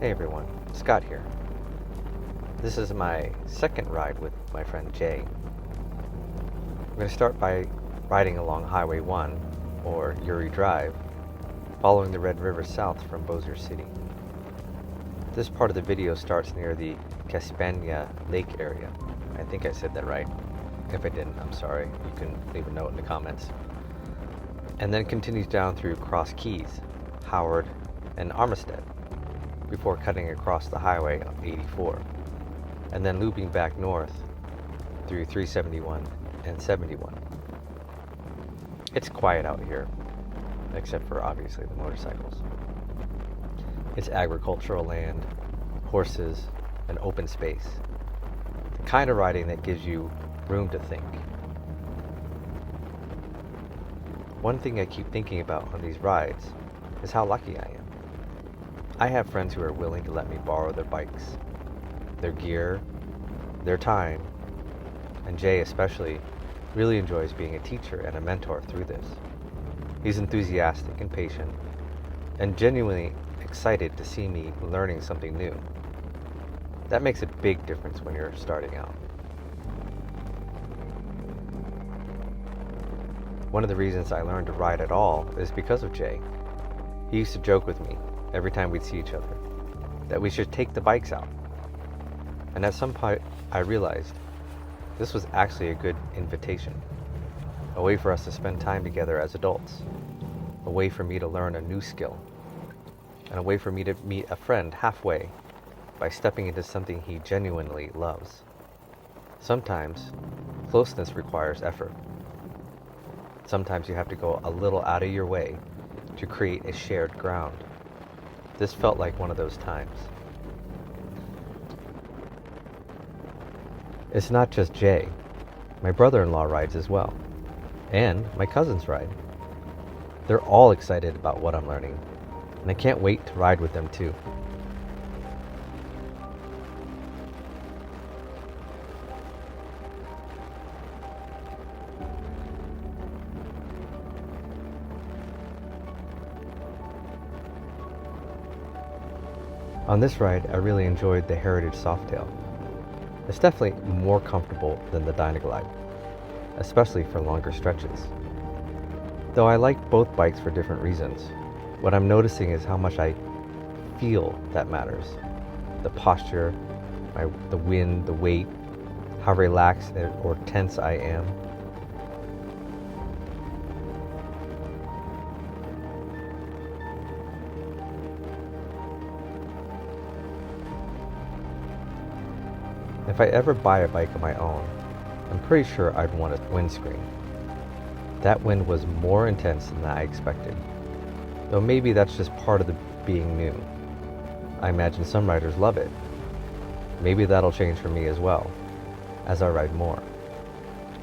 Hey everyone, Scott here. This is my second ride with my friend Jay. I'm going to start by riding along Highway 1, or Youree Drive, following the Red River south from Bossier City. This part of the video starts near the Caspiana Lake area. I think I said that right. If I didn't, I'm sorry. You can leave a note in the comments. And then continues down through Cross Keys, Howard, and Armistead, before cutting across the highway on 84, and then looping back north through 371 and 71. It's quiet out here, except for obviously the motorcycles. It's agricultural land, horses, and open space. The kind of riding that gives you room to think. One thing I keep thinking about on these rides is how lucky I am. I have friends who are willing to let me borrow their bikes, their gear, their time, and Jay especially really enjoys being a teacher and a mentor through this. He's enthusiastic and patient, and genuinely excited to see me learning something new. That makes a big difference when you're starting out. One of the reasons I learned to ride at all is because of Jay. He used to joke with me every time we'd see each other that we should take the bikes out. And at some point I realized this was actually a good invitation, a way for us to spend time together as adults, a way for me to learn a new skill, and a way for me to meet a friend halfway by stepping into something he genuinely loves. Sometimes closeness requires effort. Sometimes you have to go a little out of your way to create a shared ground. This felt like one of those times. It's not just Jay. My brother-in-law rides as well. And my cousins ride. They're all excited about what I'm learning, and I can't wait to ride with them too. On this ride, I really enjoyed the Heritage Softail. It's definitely more comfortable than the Dynaglide, especially for longer stretches. Though I like both bikes for different reasons, what I'm noticing is how much I feel that matters. The posture, the wind, the weight, how relaxed or tense I am. If I ever buy a bike of my own, I'm pretty sure I'd want a windscreen. That wind was more intense than I expected, though maybe that's just part of the being new. I imagine some riders love it. Maybe that'll change for me as well, as I ride more.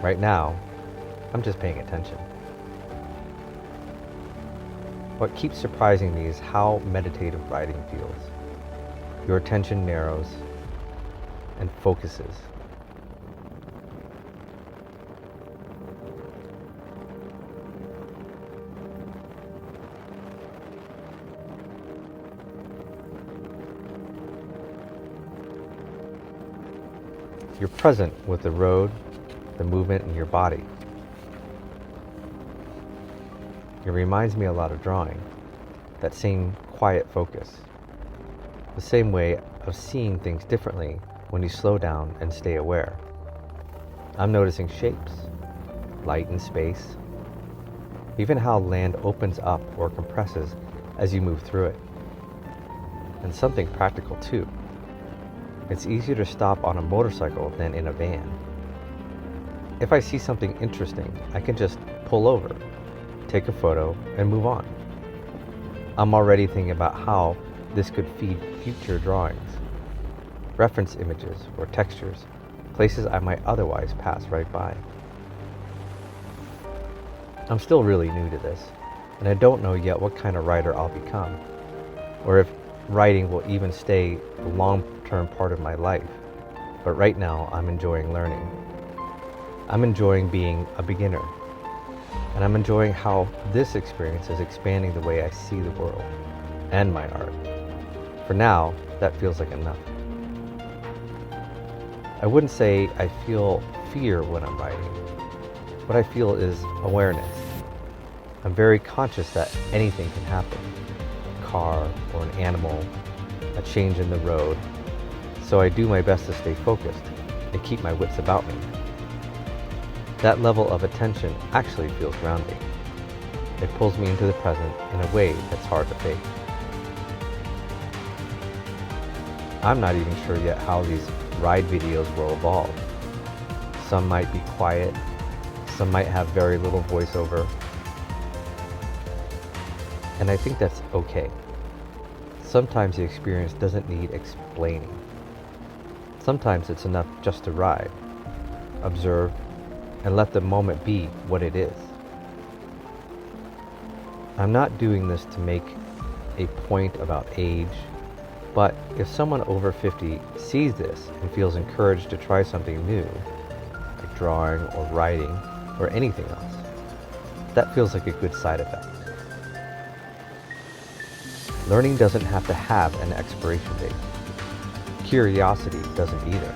Right now, I'm just paying attention. What keeps surprising me is how meditative riding feels. Your attention narrows and focuses. You're present with the road, the movement in your body. It reminds me a lot of drawing, that same quiet focus, the same way of seeing things differently when you slow down and stay aware. I'm noticing shapes, light and space, even how land opens up or compresses as you move through it. And something practical too. It's easier to stop on a motorcycle than in a van. If I see something interesting, I can just pull over, take a photo, and move on. I'm already thinking about how this could feed future drawings, reference images or textures, places I might otherwise pass right by. I'm still really new to this, and I don't know yet what kind of rider I'll become, or if riding will even stay a long-term part of my life. But right now, I'm enjoying learning. I'm enjoying being a beginner, and I'm enjoying how this experience is expanding the way I see the world and my art. For now, that feels like enough. I wouldn't say I feel fear when I'm riding. What I feel is awareness. I'm very conscious that anything can happen. A car or an animal, a change in the road. So I do my best to stay focused and keep my wits about me. That level of attention actually feels grounding. It pulls me into the present in a way that's hard to fake. I'm not even sure yet how these ride videos will evolve. Some might be quiet, some might have very little voiceover, and I think that's okay. Sometimes the experience doesn't need explaining. Sometimes it's enough just to ride, observe, and let the moment be what it is. I'm not doing this to make a point about age, but if someone over 50 sees this and feels encouraged to try something new, like drawing or writing or anything else, that feels like a good side effect. Learning doesn't have to have an expiration date. Curiosity doesn't either.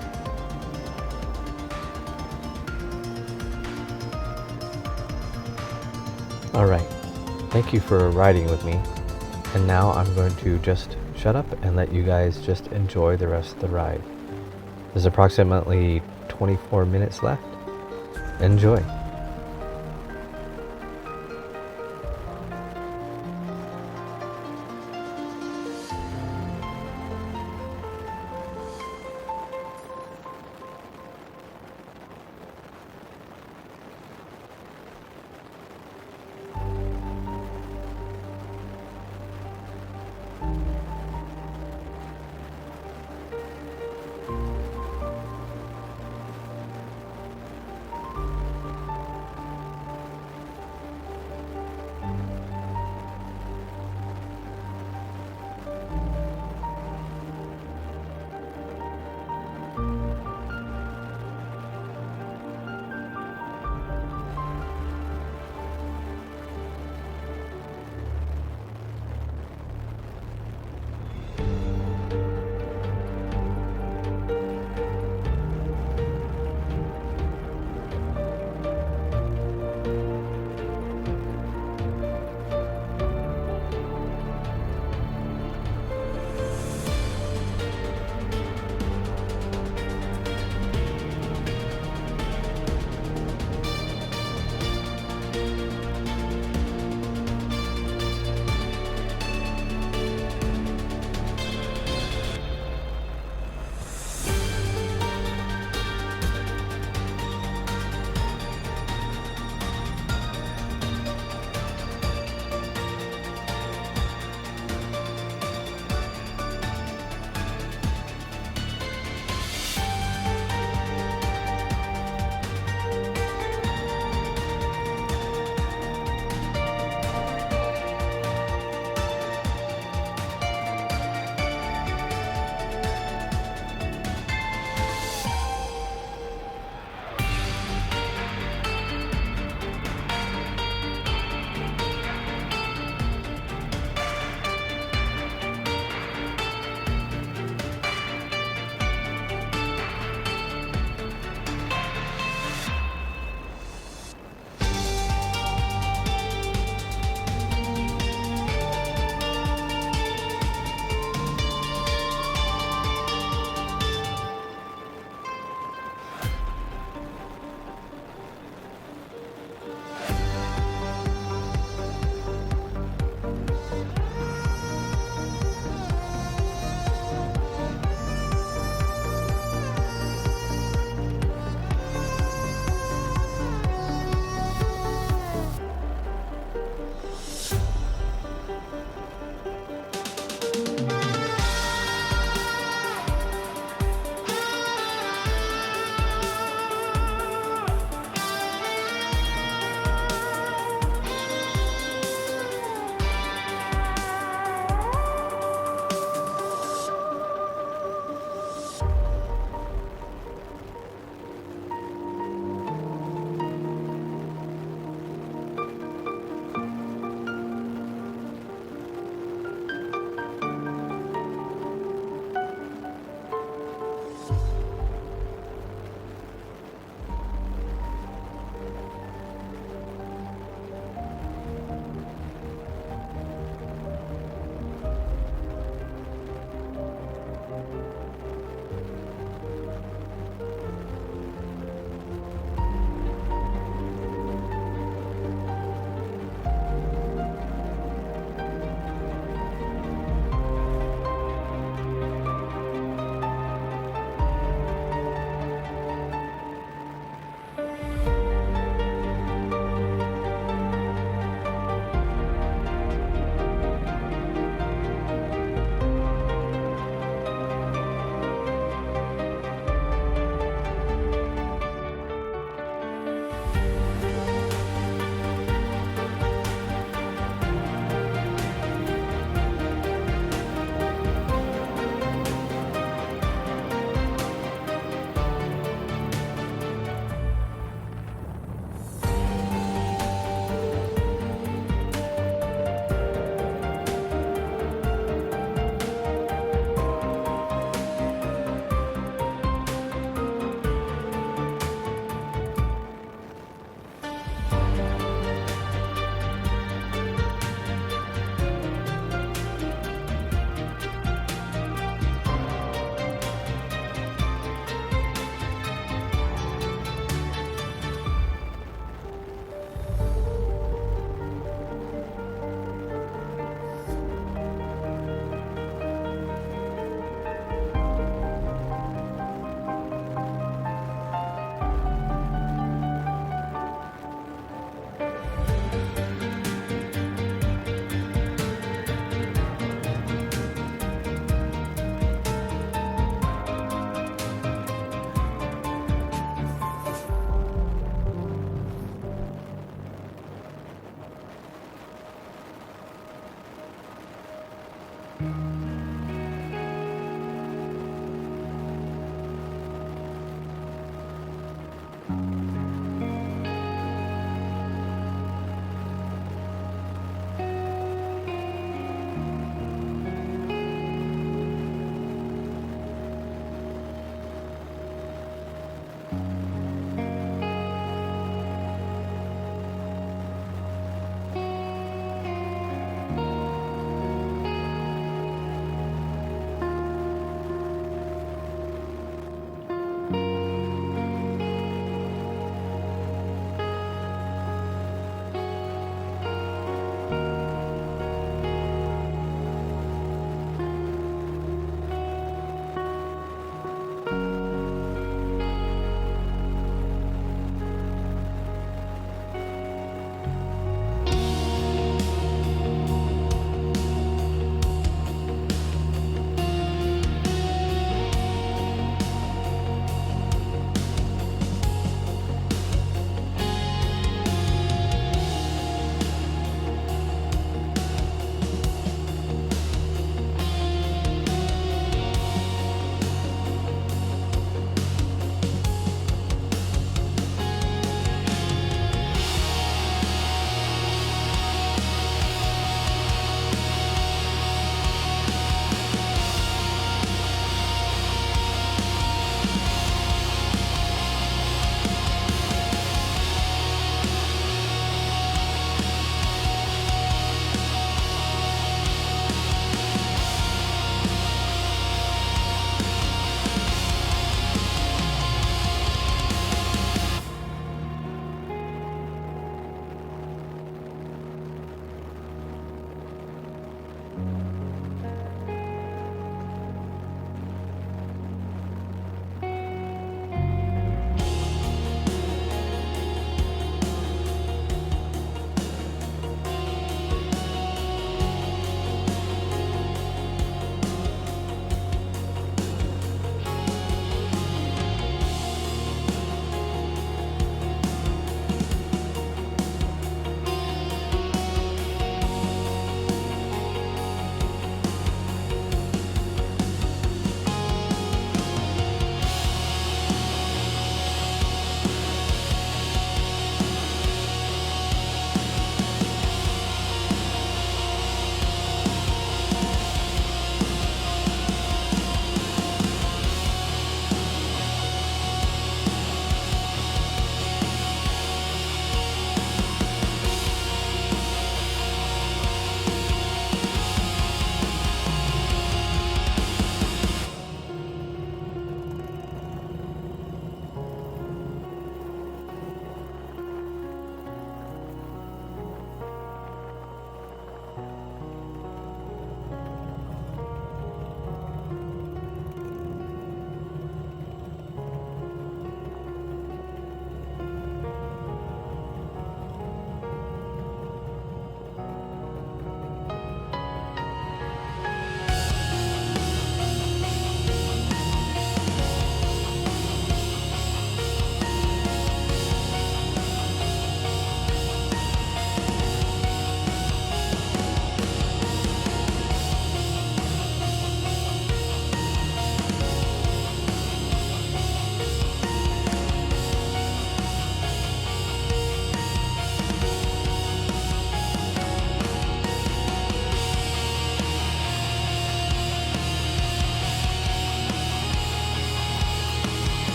Alright, thank you for riding with me, and now I'm going to just shut up and let you guys just enjoy the rest of the ride. There's approximately 24 minutes left. Enjoy.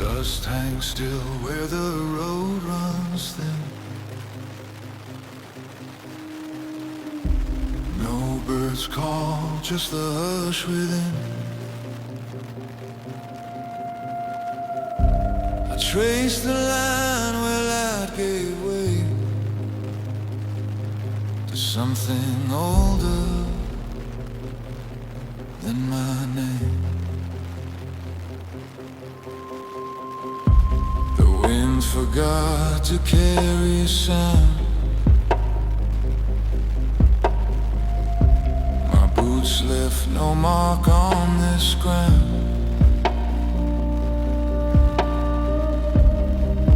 Dust hangs still where the road runs thin. No birds call, just the hush within. I trace the line where light gave way to something older than my name. The wind forgot to carry sound. My boots left no mark on this ground.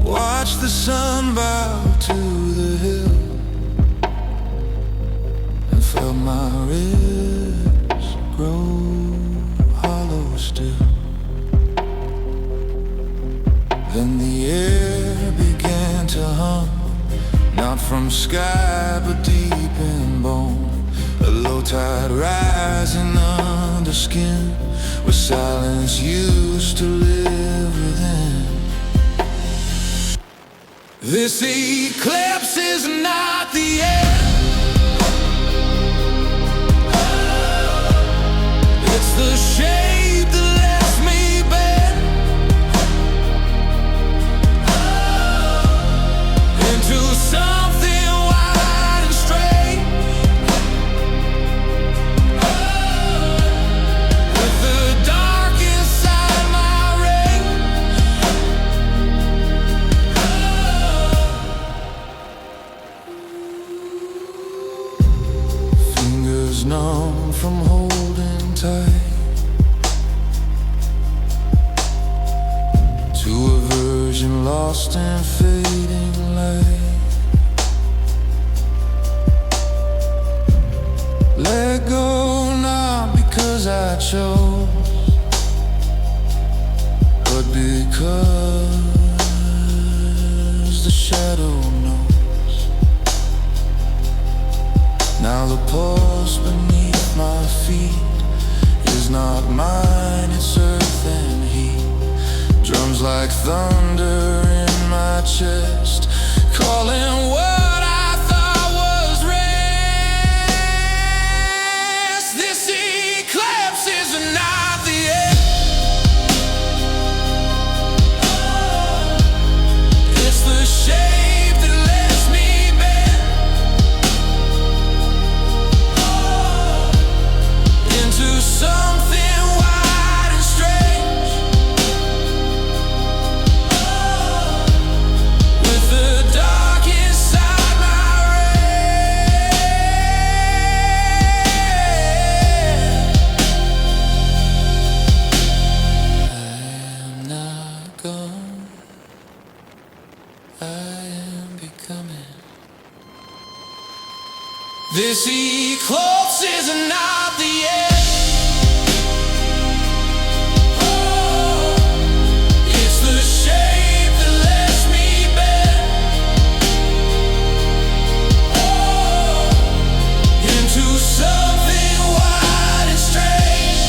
Watch the sun bow to the hill and felt my ribs grow hollow still. Then the air began to hum, not from sky but deep in bone. A low tide rising under skin, where silence used to live within. This eclipse is not the end. It's the shape that lets me bend into something wide and straight, with the dark inside my ring. Fingers numb from holding tight to a version lost in fading light. Let go not because I chose, but because the shadow knows. Now the pulse beneath my feet is not mine, it's earth and heat. Drums like thunder in my chest, calling what I thought was rest. This eclipse is not the end. It's the shape that lets me bend into something wide and strange, with the dark inside my I am not gone, I am becoming. This eclipse is not the end. It's the shape that lets me bend into something wide and strange,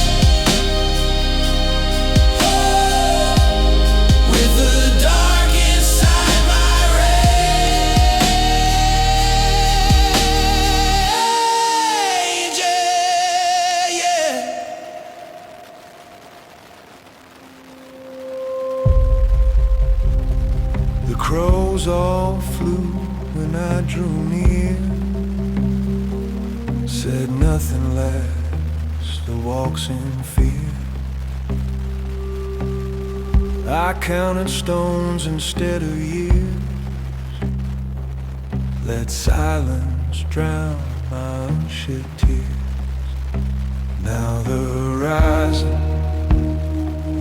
with the dark inside my range. Yeah, yeah. The crows all flew when I drew near, said nothing lasts the walks in fear. I counted stones instead of years, let silence drown my unshed tears. Now the horizon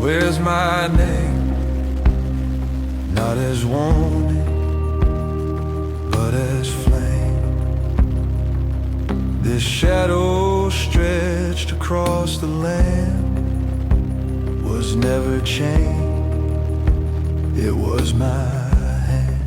wears my name, not as warning, but as flame. This shadow stretched across the land was never chained, it was my hand.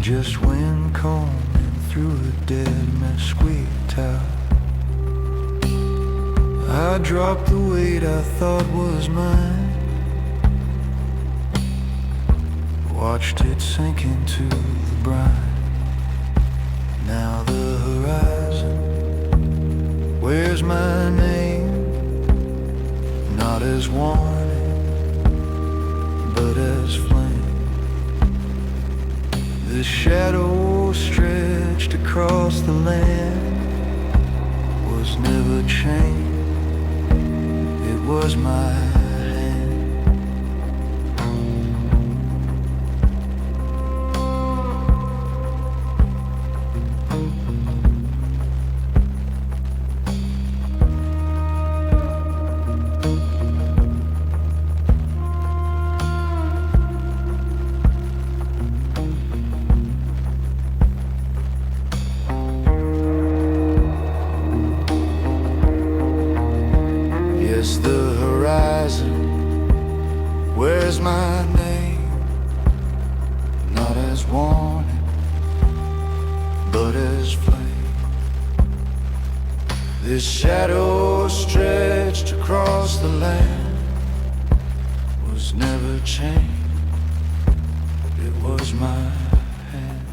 Just wind combing through a dead mesquite tower. I dropped the weight I thought was mine, watched it sink into the brine. Now the horizon wears my name, not as warning, but as flame. The shadow stretched across the land was never changed. It was my hand. Yes, the horizon wears my name, not as warning, but as flame. This shadow stretched across the land was never changed. It was my hand.